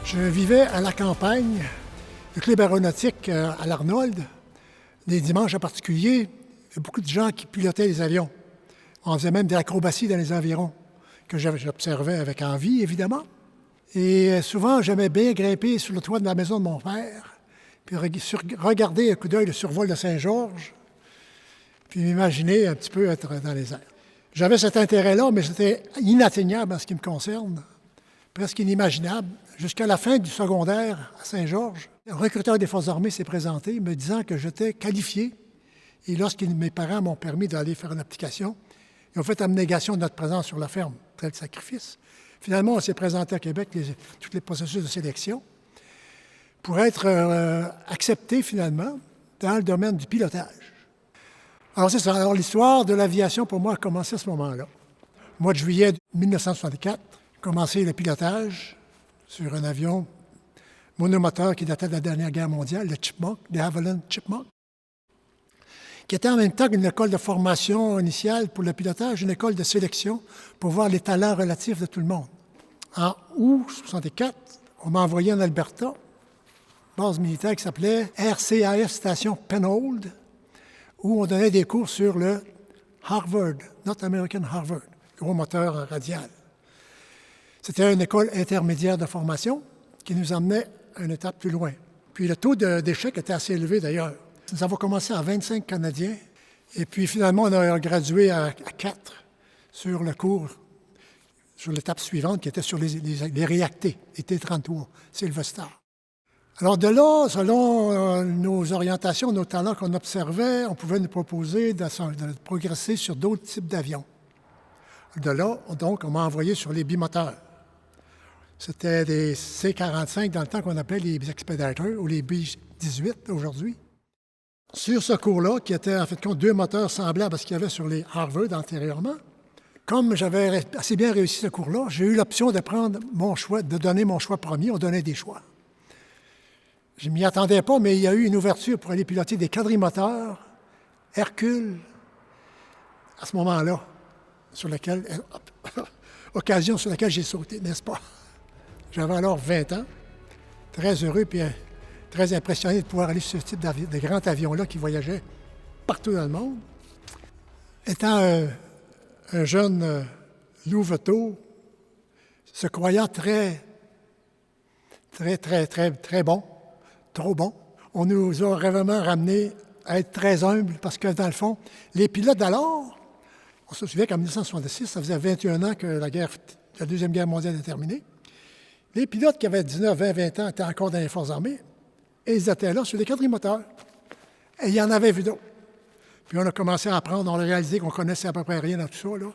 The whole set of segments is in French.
Je vivais à la campagne, le club aéronautique à l'Arnold. Les dimanches en particulier, il y a beaucoup de gens qui pilotaient les avions. On faisait même de l'acrobatie dans les environs, que j'observais avec envie, évidemment. Et souvent, j'aimais bien grimper sur le toit de la maison de mon père, puis regarder un coup d'œil le survol de Saint-Georges, puis m'imaginer un petit peu être dans les airs. J'avais cet intérêt-là, mais c'était inatteignable en ce qui me concerne, presque inimaginable. Jusqu'à la fin du secondaire à Saint-Georges, un recruteur des Forces armées s'est présenté me disant que j'étais qualifié. Et lorsque mes parents m'ont permis d'aller faire une application, ils ont fait abnégation de notre présence sur la ferme, tel sacrifice. Finalement, on s'est présenté à Québec, tous les processus de sélection, pour être accepté finalement dans le domaine du pilotage. Alors c'est ça. Alors l'histoire de l'aviation pour moi a commencé à ce moment-là. Au mois de juillet 1964, j'ai commencé le pilotage sur un avion monomoteur qui datait de la dernière guerre mondiale, le Chipmunk, le Havilland Chipmunk, qui était en même temps qu'une école de formation initiale pour le pilotage, une école de sélection pour voir les talents relatifs de tout le monde. En août 1964, on m'a envoyé en Alberta, base militaire qui s'appelait RCAF Station Penhold, où on donnait des cours sur le Harvard, North American Harvard, gros moteur radial. C'était une école intermédiaire de formation qui nous emmenait à une étape plus loin. Puis le taux d'échec était assez élevé d'ailleurs. Nous avons commencé à 25 Canadiens et puis finalement on a gradué à 4 sur le cours, sur l'étape suivante qui était sur les réactés, les T-33, Sylvestar. Alors de là, selon nos orientations, nos talents qu'on observait, on pouvait nous proposer de progresser sur d'autres types d'avions. De là, donc, on m'a envoyé sur les bimoteurs. C'était des C-45 dans le temps qu'on appelait les Expeditors ou les B-18 aujourd'hui. Sur ce cours-là, qui était en fait compte 2 moteurs semblables à ce qu'il y avait sur les Harvard antérieurement, comme j'avais assez bien réussi ce cours-là, j'ai eu l'option de prendre mon choix, de donner mon choix premier. On donnait des choix. Je ne m'y attendais pas, mais il y a eu une ouverture pour aller piloter des quadrimoteurs Hercule à ce moment-là, occasion sur laquelle j'ai sauté, n'est-ce pas? J'avais alors 20 ans, très heureux et très impressionné de pouvoir aller sur ce type de grand avion-là qui voyageait partout dans le monde. Étant un jeune louveteau, se croyant très bon, trop bon, on nous a vraiment ramenés à être très humbles parce que, dans le fond, les pilotes d'alors, on se souvient qu'en 1966, ça faisait 21 ans que la Deuxième Guerre mondiale est terminée. Les pilotes qui avaient 19, 20, 20 ans étaient encore dans les Forces armées et ils étaient là sur des quadrimoteurs. Et il y en avait vu d'autres. Puis on a commencé à apprendre, on a réalisé qu'on connaissait à peu près rien dans tout ça, là.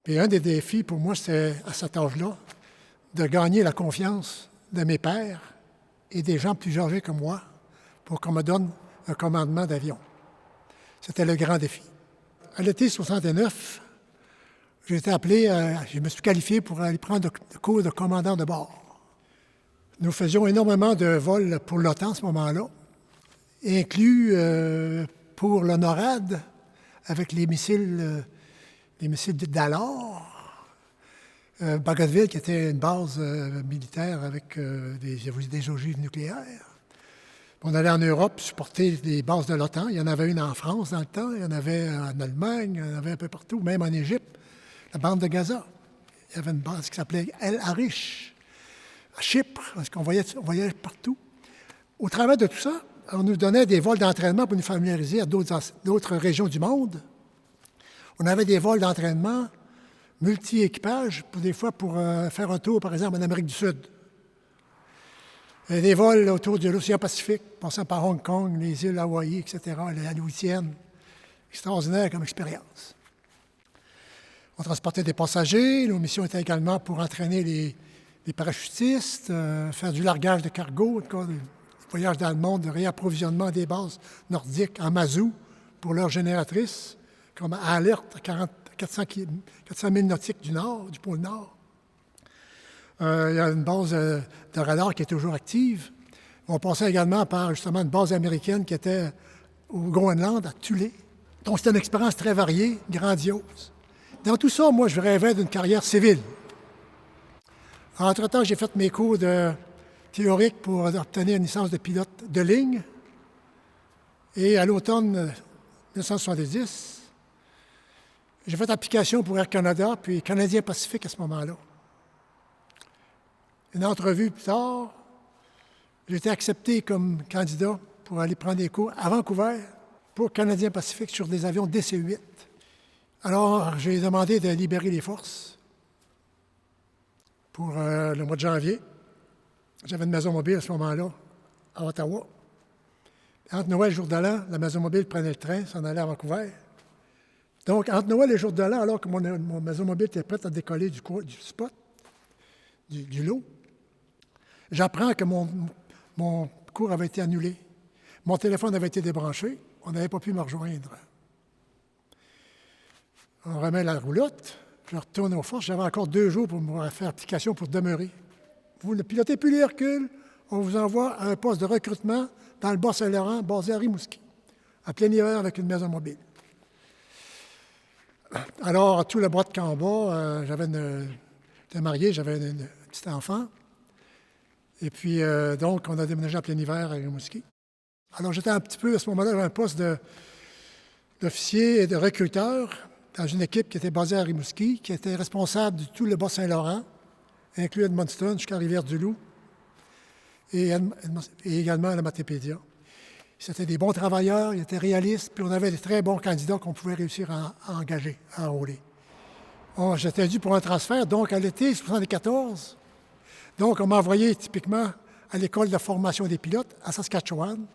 Puis un des défis pour moi, c'était à cet âge-là, de gagner la confiance de mes pairs et des gens plus âgés que moi pour qu'on me donne un commandement d'avion. C'était le grand défi. À l'été 69, j'ai été appelé, je me suis qualifié pour aller prendre le cours de commandant de bord. Nous faisions énormément de vols pour l'OTAN à ce moment-là, inclus pour le NORAD avec les missiles d'alors. Bagotville, qui était une base militaire avec des ogives nucléaires. On allait en Europe supporter les bases de l'OTAN. Il y en avait une en France dans le temps, il y en avait en Allemagne, il y en avait un peu partout, même en Égypte, la bande de Gaza. Il y avait une base qui s'appelait El Arish, à Chypre, parce qu'on voyait partout. Au travers de tout ça, on nous donnait des vols d'entraînement pour nous familiariser à d'autres régions du monde. On avait des vols d'entraînement multi-équipages, des fois pour faire un tour, par exemple, en Amérique du Sud. Des vols autour de l'océan Pacifique, passant par Hong Kong, les îles Hawaï, etc., la Louisiane. Extraordinaire comme expérience. On transportait des passagers. Nos missions étaient également pour entraîner les parachutistes, faire du largage de cargo, des voyages dans le monde, de réapprovisionnement des bases nordiques en mazout pour leurs génératrices, comme à Alerte, à 400 000 nautiques du pôle Nord. Il y a une base de radar qui est toujours active. On passait également par justement une base américaine qui était au Groenland, à Thulé. Donc c'était une expérience très variée, grandiose. Dans tout ça, moi, je rêvais d'une carrière civile. Entre-temps, j'ai fait mes cours de théorique pour obtenir une licence de pilote de ligne. Et à l'automne 1970, j'ai fait application pour Air Canada, puis Canadien Pacifique à ce moment-là. Une entrevue plus tard, j'ai été accepté comme candidat pour aller prendre des cours à Vancouver pour Canadien Pacifique sur des avions DC-8. Alors, j'ai demandé de libérer les forces pour le mois de janvier. J'avais une maison mobile à ce moment-là, à Ottawa. Entre Noël et le jour de l'an, la maison mobile prenait le train, s'en allait à Vancouver. Donc, entre Noël et le jour de l'an, alors que mon maison mobile était prête à décoller du spot, du lot, j'apprends que mon cours avait été annulé. Mon téléphone avait été débranché. On n'avait pas pu me rejoindre. On remet la roulotte. Je retourne aux forces. J'avais encore 2 jours pour me faire application pour demeurer. Vous ne pilotez plus les Hercules, on vous envoie à un poste de recrutement dans le Bas-Saint-Laurent, basé à Rimouski, à plein hiver avec une maison mobile. Alors, tout le bras de camp bas, j'étais marié, j'avais un petit enfant. Et puis, donc, on a déménagé en plein hiver à Rimouski. Alors, j'étais un petit peu, à ce moment-là, j'avais un poste d'officier et de recruteur dans une équipe qui était basée à Rimouski, qui était responsable de tout le Bas-Saint-Laurent, inclus Edmundston jusqu'à Rivière-du-Loup, et également la Matépédia. C'était des bons travailleurs, ils étaient réalistes, puis on avait des très bons candidats qu'on pouvait réussir à engager, à enrôler. J'étais dû pour un transfert, donc à l'été 1974. Donc, on m'a envoyé typiquement à l'école de formation des pilotes à Saskatchewan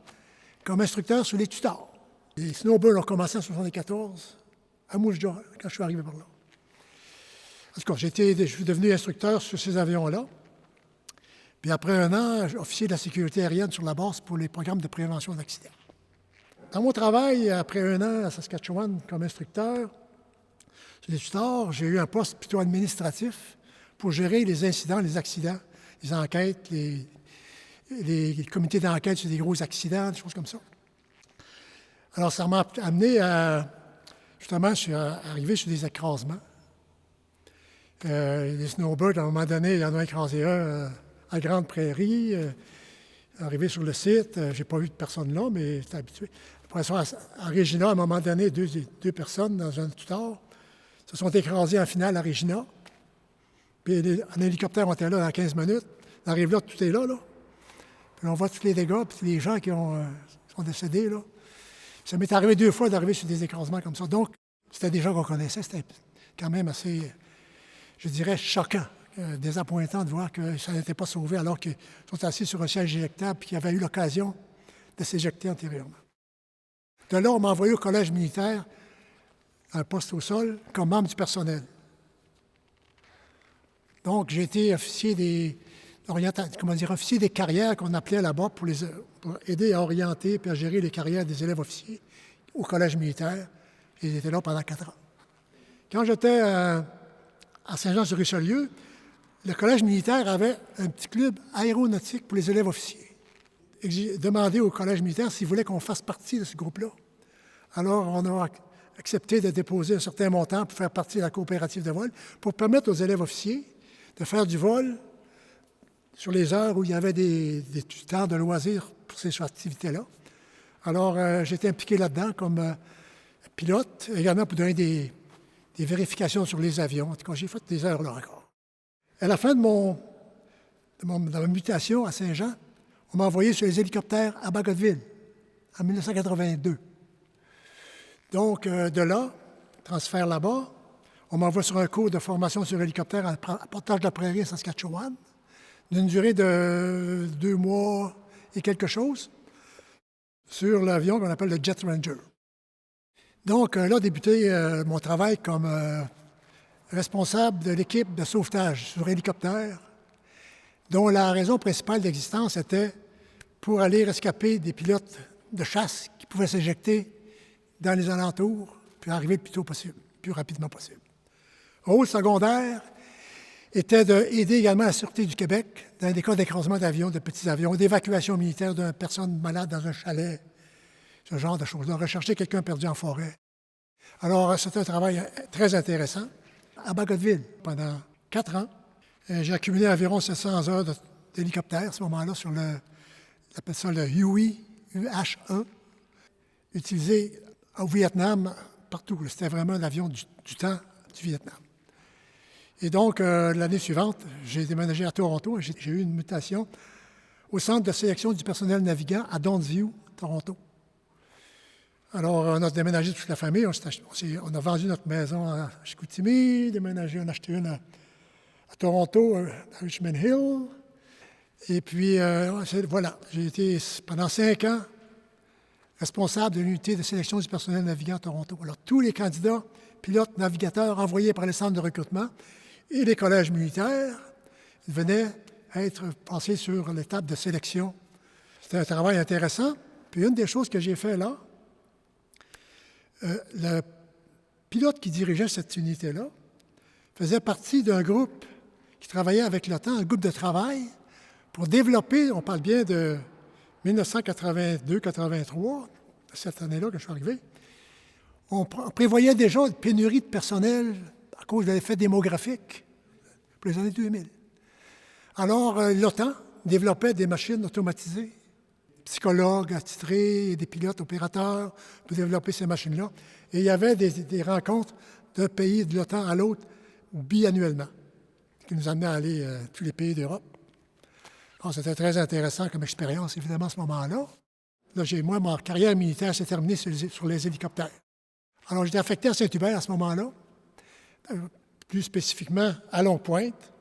comme instructeur sur les tutors. Les snowbirds ont commencé en 1974 à Moose Jaw, quand je suis arrivé par là. En tout cas, je suis devenu instructeur sur ces avions-là. Puis après 1 an, officier de la sécurité aérienne sur la base pour les programmes de prévention d'accidents. Dans mon travail, après 1 an à Saskatchewan comme instructeur sur les tutors, j'ai eu un poste plutôt administratif pour gérer les incidents, les accidents, les enquêtes, les comités d'enquête sur des gros accidents, des choses comme ça. Alors, ça m'a amené à, justement, je suis arrivé sur des écrasements. Les snowbirds, à un moment donné, il y en a écrasé un à Grande Prairie. Arrivé sur le site, j'ai pas vu de personne là, mais j'étais habitué. Après ça, à Regina, à un moment donné, deux personnes dans un tutor se sont écrasées en finale à Regina. Puis un hélicoptère, on était là dans 15 minutes. On arrive là, tout est là, là. Puis on voit tous les dégâts, puis les gens qui sont décédés, là. Ça m'est arrivé 2 fois d'arriver sur des écrasements comme ça. Donc, c'était des gens qu'on connaissait. C'était quand même assez, je dirais, choquant, désappointant de voir que ça n'était pas sauvé alors qu'ils sont assis sur un siège éjectable et qu'ils avaient eu l'occasion de s'éjecter antérieurement. De là, on m'a envoyé au collège militaire, à un poste au sol, comme membre du personnel. Donc, j'ai été officier des carrières qu'on appelait là-bas pour aider à orienter et à gérer les carrières des élèves officiers au collège militaire. Et j'étais là pendant 4 ans. Quand j'étais à Saint-Jean-sur-Richelieu, le collège militaire avait un petit club aéronautique pour les élèves officiers. Et j'ai demandé au collège militaire s'ils voulaient qu'on fasse partie de ce groupe-là. Alors, on a accepté de déposer un certain montant pour faire partie de la coopérative de vol, pour permettre aux élèves officiers de faire du vol sur les heures où il y avait du temps de loisirs pour ces activités-là. Alors, j'étais impliqué là-dedans comme pilote, également pour donner des vérifications sur les avions. En tout cas, j'ai fait des heures là encore. À la fin de ma mutation à Saint-Jean, on m'a envoyé sur les hélicoptères à Bagotville en 1982. Donc, de là, transfert là-bas, on m'envoie sur un cours de formation sur hélicoptère à Portage-la-Prairie, à Saskatchewan, d'une durée de 2 mois et quelque chose, sur l'avion qu'on appelle le Jet Ranger. Donc, là, débuté mon travail comme responsable de l'équipe de sauvetage sur hélicoptère, dont la raison principale d'existence était pour aller rescaper des pilotes de chasse qui pouvaient s'éjecter dans les alentours, puis arriver le plus tôt possible, le plus rapidement possible. Rôle secondaire était d'aider également la Sûreté du Québec dans des cas d'écrasement d'avions, de petits avions, d'évacuation militaire d'une personne malade dans un chalet, ce genre de choses-là, rechercher quelqu'un perdu en forêt. Alors, c'était un travail très intéressant. À Bagotville, pendant 4 ans, J'ai accumulé environ 700 heures d'hélicoptère à ce moment-là sur on appelle ça le Huey, UH-1, utilisé au Vietnam partout. C'était vraiment l'avion du temps du Vietnam. Et donc, l'année suivante, j'ai déménagé à Toronto. J'ai eu une mutation au centre de sélection du personnel navigant à Donsview, Toronto. Alors, on a déménagé toute la famille. On a vendu notre maison à Chicoutimi, déménagé, on a acheté une à Toronto, à Richmond Hill. Et puis, voilà, j'ai été pendant 5 ans responsable de l'unité de sélection du personnel navigant à Toronto. Alors, tous les candidats, pilotes, navigateurs envoyés par les centres de recrutement et les collèges militaires venaient être passés sur l'étape de sélection. C'était un travail intéressant. Puis, une des choses que j'ai fait là, le pilote qui dirigeait cette unité-là faisait partie d'un groupe qui travaillait avec l'OTAN, un groupe de travail, pour développer, on parle bien de 1982-83, cette année-là que je suis arrivé, on prévoyait déjà une pénurie de personnel à cause de l'effet démographique pour les années 2000. Alors, l'OTAN développait des machines automatisées, psychologues attitrés et des pilotes opérateurs pour développer ces machines-là. Et il y avait des rencontres d'un pays de l'OTAN à l'autre biannuellement, qui nous amenaient à aller tous les pays d'Europe. Alors, c'était très intéressant comme expérience, évidemment, à ce moment-là. Là, moi, ma carrière militaire s'est terminée sur les hélicoptères. Alors, j'étais affecté à Saint-Hubert à ce moment-là, plus spécifiquement à Longue-Pointe,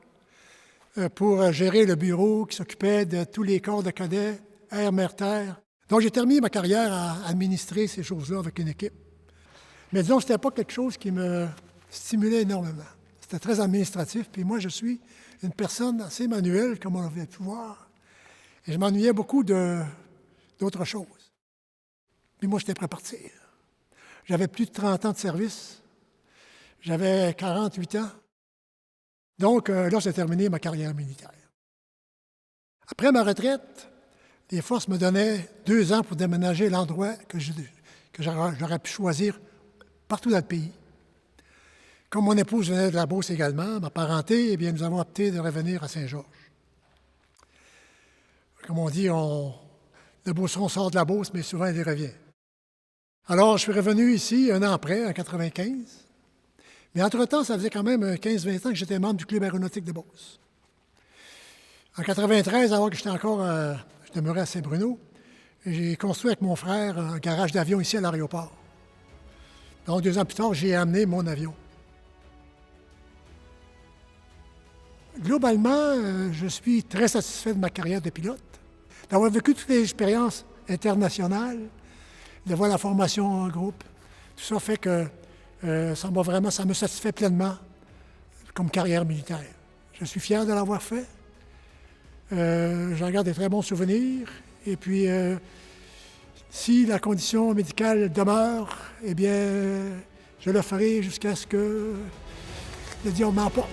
pour gérer le bureau qui s'occupait de tous les corps de cadets, air, mer, terre. Donc, j'ai terminé ma carrière à administrer ces choses-là avec une équipe. Mais disons, ce n'était pas quelque chose qui me stimulait énormément. C'était très administratif, puis moi, je suis une personne assez manuelle, comme on avait pu voir. Et je m'ennuyais beaucoup d'autres choses. Puis moi, j'étais prêt à partir. J'avais plus de 30 ans de service. J'avais 48 ans. Donc, là, j'ai terminé ma carrière militaire. Après ma retraite, les forces me donnaient 2 ans pour déménager l'endroit que j'aurais pu choisir partout dans le pays. Comme mon épouse venait de la Beauce également, ma parenté, eh bien, nous avons opté de revenir à Saint-Georges. Comme on dit, le Beauceron sort de la Beauce, mais souvent il y revient. Alors, je suis revenu ici 1 an après, en 1995. Mais entre-temps, ça faisait quand même 15-20 ans que j'étais membre du Club aéronautique de Beauce. En 1993, alors que je demeurais à Saint-Bruno, j'ai construit avec mon frère un garage d'avion ici à l'aéroport. Donc, 2 ans plus tard, j'ai amené mon avion. Globalement, je suis très satisfait de ma carrière de pilote, d'avoir vécu toutes les expériences internationales, de voir la formation en groupe. Tout ça fait que ça me satisfait pleinement comme carrière militaire. Je suis fier de l'avoir fait. J'en garde des très bons souvenirs. Et puis, si la condition médicale demeure, eh bien, je le ferai jusqu'à ce que le diable m'emporte.